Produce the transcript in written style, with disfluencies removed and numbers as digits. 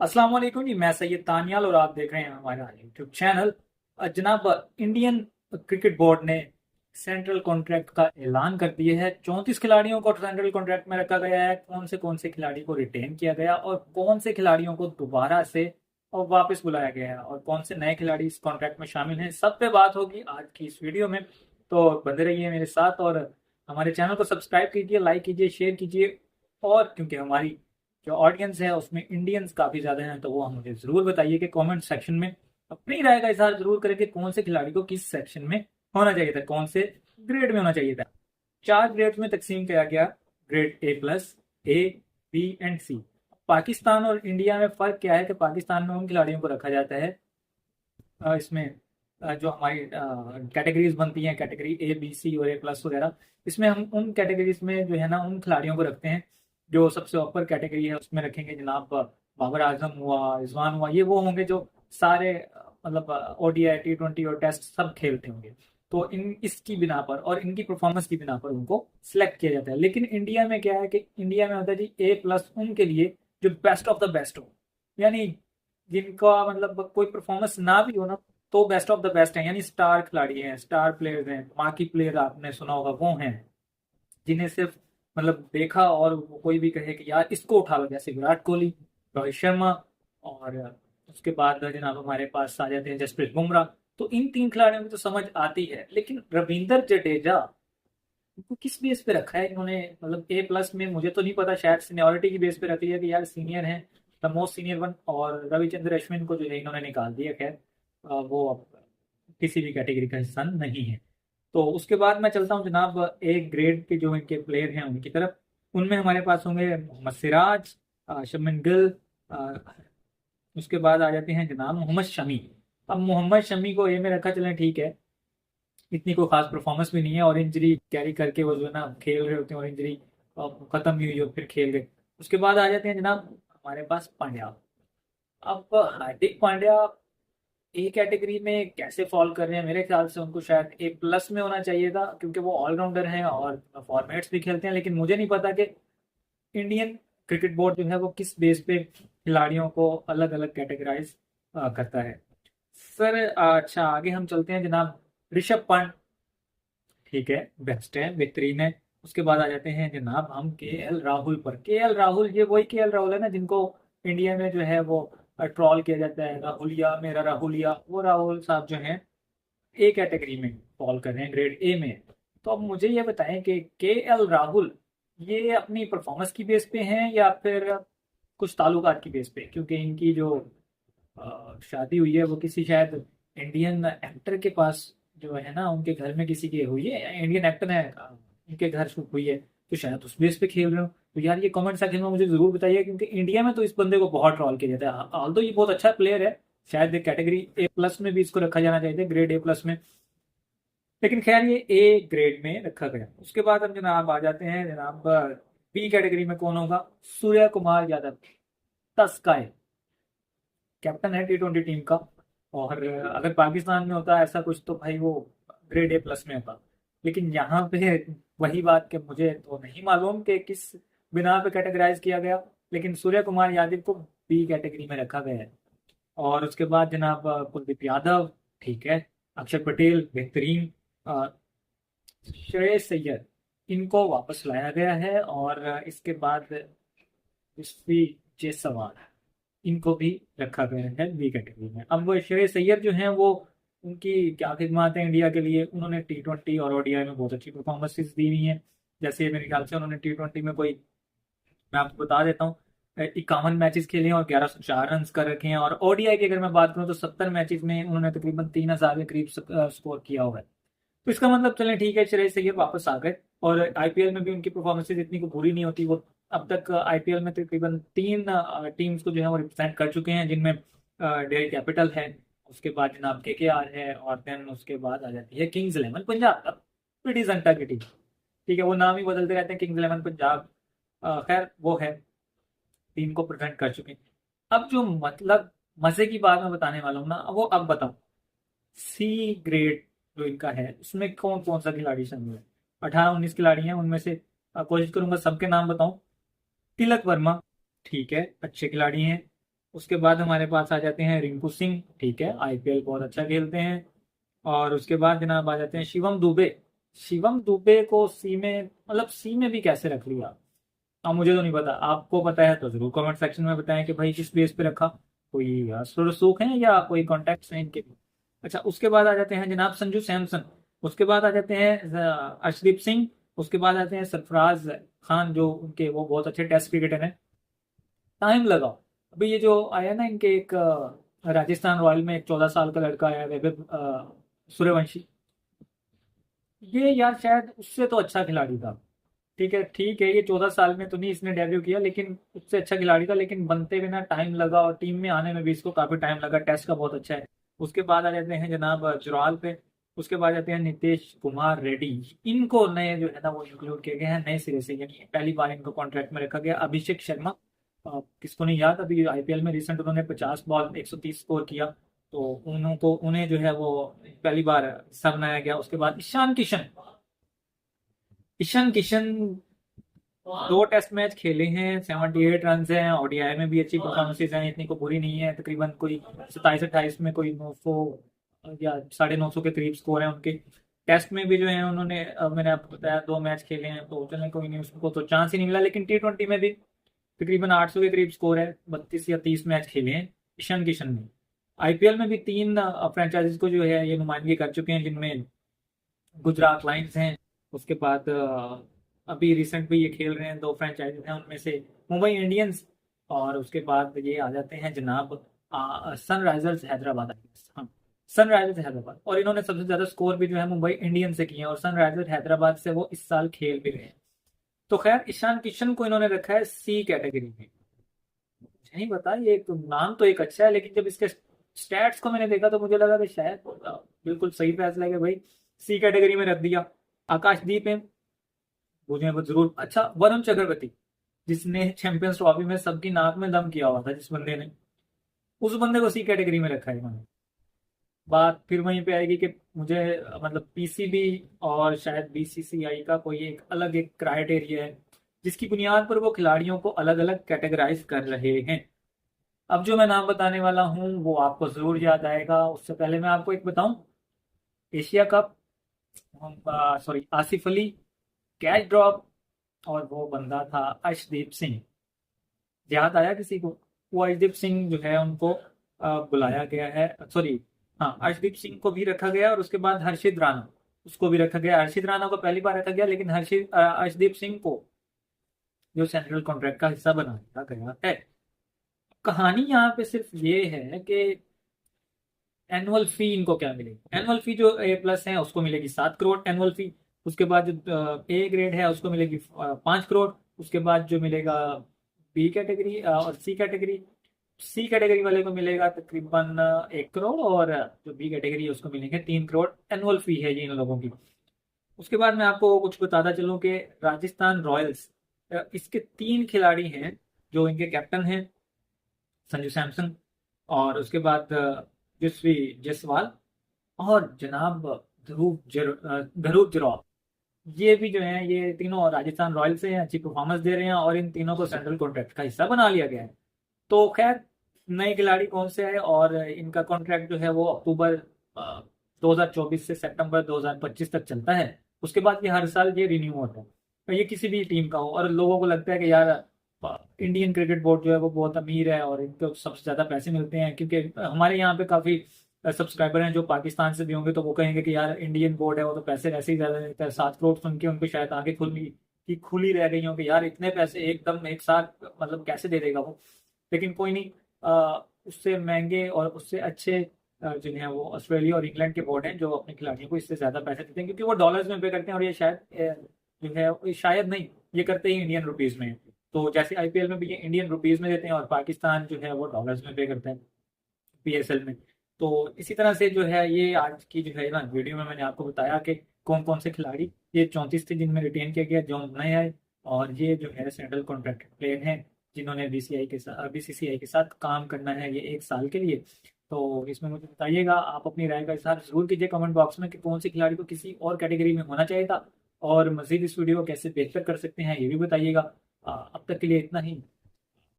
अस्सलाम वालेकुम जी। मैं सैयद तानियाल और आप देख रहे हैं हमारा यूट्यूब चैनल। जनाब, इंडियन क्रिकेट बोर्ड ने सेंट्रल कॉन्ट्रैक्ट का ऐलान कर दिया है। 34 खिलाड़ियों को सेंट्रल कॉन्ट्रैक्ट में रखा गया है। कौन से खिलाड़ी को रिटेन किया गया और कौन से खिलाड़ियों को दोबारा से और वापस बुलाया गया है और कौन से नए खिलाड़ी इस कॉन्ट्रैक्ट में शामिल हैं, सब पे बात होगी आज की इस वीडियो में। तो बने रहिए मेरे साथ और हमारे चैनल को सब्सक्राइब कीजिए, लाइक कीजिए, शेयर कीजिए। और क्योंकि हमारी जो ऑडियंस है उसमें इंडियंस काफ़ी ज़्यादा हैं, तो वो हम मुझे ज़रूर बताइए कि कमेंट सेक्शन में अपनी राय का इजहार जरूर करें कि कौन से खिलाड़ी को किस सेक्शन में होना चाहिए था, कौन से ग्रेड में होना चाहिए था। 4 ग्रेड्स में तकसीम किया गया, grade A+, A, B and C। Pakistan और इंडिया में फ़र्क क्या है कि पाकिस्तान में उन खिलाड़ियों को रखा जाता है इसमें जो हमारी कैटेगरीज बनती हैं, कैटेगरी A, B, C और A+ वगैरह, इसमें हम उन कैटेगरीज में जो है ना उन खिलाड़ियों को रखते हैं जो सबसे ऊपर कैटेगरी है उसमें रखेंगे। जनाब, बाबर आजम हुआ, रिजवान हुआ, ये वो होंगे जो सारे मतलब ODI, T20 और टेस्ट सब खेलते होंगे। तो इन इसकी बिना पर और इनकी परफॉर्मेंस की बिना पर उनको सिलेक्ट किया जाता है। लेकिन इंडिया में क्या है कि इंडिया में होता है जी A+ उनके लिए जो बेस्ट ऑफ द बेस्ट हो, यानी जिनका मतलब कोई परफॉर्मेंस ना भी हो ना तो बेस्ट ऑफ द बेस्ट है, यानी स्टार खिलाड़ी हैं, स्टार प्लेयर्स हैं, मार्की प्लेयर आपने सुना होगा, वो हैं जिन्हें सिर्फ मतलब देखा और वो कोई भी कहे कि यार इसको उठा लो, जैसे विराट कोहली, रोहित शर्मा और उसके बाद जनाब हमारे पास आ जाते हैं जसप्रीत बुमराह। तो इन 3 खिलाड़ियों की तो समझ आती है, लेकिन रविंदर जडेजा को किस बेस पे रखा है इन्होंने? मतलब A+ में मुझे तो नहीं पता, शायद सीनियोरिटी की बेस पे रखी है कि यार सीनियर है, द मोस्ट सीनियर वन। और रविचंद्र अश्विन को जो है इन्होंने निकाल दिया। खैर वो अब किसी भी कैटेगरी का हिस्सा नहीं है। तो उसके बाद मैं चलता हूँ जनाब एक ग्रेड के जो इनके प्लेयर हैं उनकी तरफ। उनमें हमारे पास होंगे मोहम्मद सिराज, शुभमन गिल, अ, उसके बाद आ जाते हैं जनाब मोहम्मद शमी। अब मोहम्मद शमी को ए में रखा, चलें ठीक है, इतनी कोई खास परफॉर्मेंस भी नहीं है और इंजरी कैरी करके वो जो है ना खेल रहे होते हैं और इंजरी खत्म भी हुई और फिर खेल गए। उसके बाद आ जाते हैं जनाब हमारे पास पांड्या। अब हार्दिक पांड्या ए कैटेगरी में कैसे फॉल कर रहे हैं? मेरे ख्याल से उनको शायद A+ में होना चाहिए था, क्योंकि वो ऑलराउंडर हैं और फॉर्मेट्स भी खेलते हैं। लेकिन मुझे नहीं पता कि इंडियन क्रिकेट बोर्ड जो है वो किस बेस पे खिलाड़ियों को अलग अलग कैटेगराइज करता है। सर अच्छा, आगे हम चलते हैं जनाब। ऋषभ पंत ठीक है, बेस्ट है, बेहतरीन है। उसके बाद आ जाते हैं जनाब हम KL राहुल पर। KL राहुल, ये वही KL राहुल है ना जिनको इंडिया में जो है वो ट्रॉल किया जाता है, राहुलिया मेरा राहुलिया। वो राहुल साहब जो हैं ए कैटेगरी में फॉल कर रहे हैं, ग्रेड A में। तो अब मुझे ये बताएं कि KL राहुल ये अपनी परफॉर्मेंस की बेस पे हैं या फिर कुछ ताल्लुकात की बेस पे? क्योंकि इनकी जो शादी हुई है वो किसी शायद इंडियन एक्टर के पास जो है ना उनके घर में किसी की हुई है, इंडियन एक्टर है, उनके घर हुई है, तो शायद उस बेस पे खेल रहे हो। तो यार ये कमेंट सेक्शन में मुझे जरूर बताइए, क्योंकि इंडिया में तो इस बंदे को बहुत ट्रॉल किया जाता है। ऑल्दो ये बहुत अच्छा प्लेयर है, शायद कैटेगरी A+ में भी इसको रखा जाना चाहिए, ग्रेड A+ में, लेकिन खैर ये ए ग्रेड में रखा गया। उसके बाद हम जनाब आ जाते हैं जनाब B कैटेगरी में। कौन होगा? सूर्य कुमार यादव, तस्काय, कैप्टन है T20 टीम का। और अगर पाकिस्तान में होता ऐसा कुछ तो भाई वो ग्रेड A+ में होता। लेकिन यहाँ पे वही बात कि मुझे तो नहीं मालूम कि किस बिना पे कैटेगराइज किया गया, लेकिन सूर्य कुमार यादव को B कैटेगरी में रखा गया है। और उसके बाद जनाब कुलदीप यादव ठीक है, अक्षर पटेल बेहतरीन, अ, श्रेयस अय्यर, इनको वापस लाया गया है। और इसके बाद ऋषि जायसवाल, इनको भी रखा गया है बी कैटेगरी में। अब वो श्रेयस अय्यर जो हैं वो उनकी क्या खिदमत है इंडिया के लिए, उन्होंने T20 और ODI में बहुत अच्छी परफॉर्मेंसेस दी हुई हैं। जैसे मेरे ख्याल से उन्होंने T20 में कोई, मैं आपको बता देता हूँ, 51 मैचेस खेले हैं और 1104 रन कर रखे हैं। और ODI की अगर मैं बात करूँ तो 70 मैचेस में उन्होंने तकरीबन 3000 के करीब स्कोर किया हुआ है। तो इसका मतलब चलें ठीक है, श्रेयस अय्यर वापस आ गए। और IPL में भी उनकी परफॉर्मेंसेज इतनी को बुरी नहीं होती। वो अब तक IPL में तकरीबन 3 टीम्स को जो है वो रिप्रेजेंट कर चुके हैं, जिनमें डेली कैपिटल है, उसके बाद जनाब KKR है, और देन उसके बाद आ जाती है किंग्स इलेवन पंजाब। अब प्रीटी जंटा की टीम, ठीक है, वो नाम ही बदलते रहते हैं, किंग्स इलेवन पंजाब। खैर वो है, टीम को प्रेजेंट कर चुके हैं। अब जो मतलब मजे की बात मैं बताने वाला हूँ ना, वो अब बताओ। C ग्रेड जो इनका है उसमें कौन कौन सा खिलाड़ी शामिल है? 18-19 खिलाड़ी हैं, उनमें से कोशिश करूंगा सबके नाम बताऊं। तिलक वर्मा ठीक है, अच्छे खिलाड़ी हैं। उसके बाद हमारे पास आ जाते हैं रिंकू सिंह, ठीक है, आईपीएल बहुत अच्छा खेलते हैं। और उसके बाद जनाब आ जाते हैं शिवम दुबे। शिवम दुबे को सी में, मतलब सी में भी कैसे रख लिया, अब मुझे तो नहीं पता, आपको पता है तो जरूर कमेंट सेक्शन में बताएं कि भाई किस बेस पे रखा, कोई सुख है या कोई कॉन्टेक्ट है इनके भी। अच्छा, उसके बाद आ जाते हैं जनाब संजू सैमसन। उसके बाद आ जाते हैं अर्शदीप सिंह। उसके बाद आते हैं सरफराज खान, जो उनके वो बहुत अच्छे टेस्ट क्रिकेटर हैं। टाइम लगाओ, अभी ये जो आया ना इनके एक राजस्थान रॉयल में एक 14 साल का लड़का आया, वैभव सूर्यवंशी। ये यार शायद उससे तो अच्छा खिलाड़ी था। ठीक है, ये 14 साल में तो नहीं इसने डेब्यू किया, लेकिन उससे अच्छा खिलाड़ी था, लेकिन बनते बिना टाइम लगा और टीम में आने में भी इसको काफी टाइम लगा। टेस्ट का बहुत अच्छा है। उसके बाद आ जाते हैं जनाब जुराल पे। उसके बाद जाते हैं नीतीश कुमार रेड्डी। इनको नए जो है ना वो इंक्लूड किए गए हैं नए सिरे से, यानी पहली बार इनको कॉन्ट्रैक्ट में रखा गया। अभिषेक शर्मा, किसको नहीं याद, अभी आईपीएल में रिसेंट उन्होंने 50 बॉल 130 स्कोर किया, तो उन्हें जो है वो पहली बार हिस्सा बनाया गया। उसके बाद ईशान किशन 2 टेस्ट मैच खेले हैं, 78 रन हैं, ओडीआई में भी अच्छी परफॉर्मेंसेज हैं, इतनी को बुरी नहीं है। तकरीबन कोई 27-28 में कोई 900 या 950 के करीब स्कोर है उनके। टेस्ट में भी जो है उन्होंने मैंने आपको बताया 2 मैच खेले हैं, तो चलने कोई नहीं, उसको तो चांस ही नहीं मिला। लेकिन T20 में भी तकरीबन 800 के करीब स्कोर है, 32 या 30 मैच खेले हैं ईशान किशन ने। आईपीएल में भी 3 फ्रेंचाइजीज को जो है ये नुमाइंदगी कर चुके हैं, जिनमें गुजरात लायंस हैं। उसके बाद अभी रिसेंट में ये खेल रहे हैं 2 फ्रेंचाइजीज हैं, उनमें से मुंबई इंडियंस। और उसके बाद ये आ जाते हैं जनाब सनराइजर्स हैदराबाद। हाँ, सनराइजर्स हैदराबाद, और इन्होंने सबसे ज्यादा स्कोर भी जो है मुंबई इंडियंस से किए हैं, और सनराइजर्स हैदराबाद से वो इस साल खेल भी रहे हैं। तो खैर, ईशान किशन को इन्होंने रखा है सी कैटेगरी में। नहीं पता, ये एक नाम तो एक अच्छा है, लेकिन जब इसके स्टैट्स को मैंने देखा तो मुझे लगा कि शायद बिल्कुल सही फैसला है कि भाई सी कैटेगरी में रख दिया। आकाशदीप है, मुझे वो जरूर। अच्छा, वरुण चक्रवर्ती, जिसने चैंपियंस ट्रॉफी में सबकी नाक में दम किया हुआ था, जिस बंदे ने, उस बंदे को सी कैटेगरी में रखा है इन्होंने। बात फिर वहीं पे आएगी कि मुझे मतलब पीसीबी और शायद बीसीसीआई का कोई एक अलग एक क्राइटेरिया है, जिसकी बुनियाद पर वो खिलाड़ियों को अलग अलग कैटेगराइज कर रहे हैं। अब जो मैं नाम बताने वाला हूँ वो आपको जरूर याद आएगा। उससे पहले मैं आपको एक बताऊं, Asia cup, sorry, Asif Ali, catch drop, और वो बंदा था अर्शदीप सिंह। याद आया किसी को? वो अर्शदीप सिंह जो है उनको बुलाया गया है, सॉरी, हाँ, अर्शदीप सिंह को भी रखा गया, और उसके बाद हर्षित राणा, उसको भी रखा गया। हर्षित राणा को पहली बार रखा गया, लेकिन अर्शदीप सिंह को जो सेंट्रल कॉन्ट्रैक्ट का हिस्सा बना दिया गया है। कहानी यहाँ पे सिर्फ ये है कि एनुअल फी इनको क्या मिलेगी। एनुअल फी जो A+ है उसको मिलेगी 7 करोड़ एनुअल फी। उसके बाद जो A ग्रेड है उसको मिलेगी 5 करोड़। उसके बाद जो मिलेगा बी कैटेगरी और सी कैटेगरी वाले को मिलेगा तकरीबन 1 करोड़, और जो बी कैटेगरी है उसको मिलेंगे 3 करोड़। एनुअल फी है ये इन लोगों की। उसके बाद मैं आपको कुछ बताता चलूँ कि राजस्थान रॉयल्स, इसके 3 खिलाड़ी हैं जो इनके कैप्टन हैं, संजू सैमसन, और उसके बाद यशस्वी जायसवाल, और जनाब ध्रुव जरौल। ये भी जो है ये तीनों राजस्थान रॉयल्स से हैं, अच्छी परफॉर्मेंस दे रहे हैं, और इन तीनों को सेंट्रल कॉन्ट्रैक्ट का हिस्सा बना लिया गया है। तो खैर, नए खिलाड़ी कौन से हैं और इनका कॉन्ट्रैक्ट जो है वो अक्टूबर 2024 से सितंबर 2025 तक चलता है। उसके बाद ये हर साल ये रिन्यू होता है। तो ये किसी भी टीम का हो, और लोगों को लगता है कि यार इंडियन क्रिकेट बोर्ड जो है वो बहुत अमीर है और इनको सबसे ज्यादा पैसे मिलते हैं, क्योंकि हमारे यहाँ पे काफी सब्सक्राइबर हैं जो पाकिस्तान से भी होंगे, तो वो कहेंगे कि यार इंडियन बोर्ड है वो तो पैसे ऐसे ही ज्यादा देता है। 7 करोड़ सुन के उनको शायद आगे खुली रह गई हो कि यार इतने पैसे एकदम एक साथ मतलब कैसे दे देगा वो। लेकिन कोई नहीं, उससे महंगे और उससे अच्छे जिन्हें हैं वो ऑस्ट्रेलिया और इंग्लैंड के बोर्ड हैं, जो अपने खिलाड़ियों को इससे ज्यादा पैसे देते हैं, क्योंकि वो डॉलर्स में पे करते हैं, और ये शायद जो है ये शायद नहीं, ये करते ही इंडियन रुपीज में है। तो जैसे आईपीएल में भी ये इंडियन रुपीज में देते हैं, और पाकिस्तान जो है वो डॉलर्स में पे करता है पीएसएल में। तो इसी तरह से जो है ये आज की जो है ना वीडियो में मैंने आपको बताया कि कौन कौन से खिलाड़ी, ये 34 थे जिनमें रिटेन किया गया, जो नए आए, और ये जो है सेंट्रल कॉन्ट्रैक्ट प्लेयर हैं जिन्होंने बीसीसीआई के साथ काम करना है ये 1 साल के लिए। तो इसमें मुझे बताइएगा, आप अपनी राय का इजहार जरूर कीजिए कमेंट बॉक्स में कि कौन से खिलाड़ी को किसी और कैटेगरी में होना चाहिए था, और मजीद इस वीडियो को कैसे बेहतर कर सकते हैं ये भी बताइएगा। अब तक के लिए इतना ही।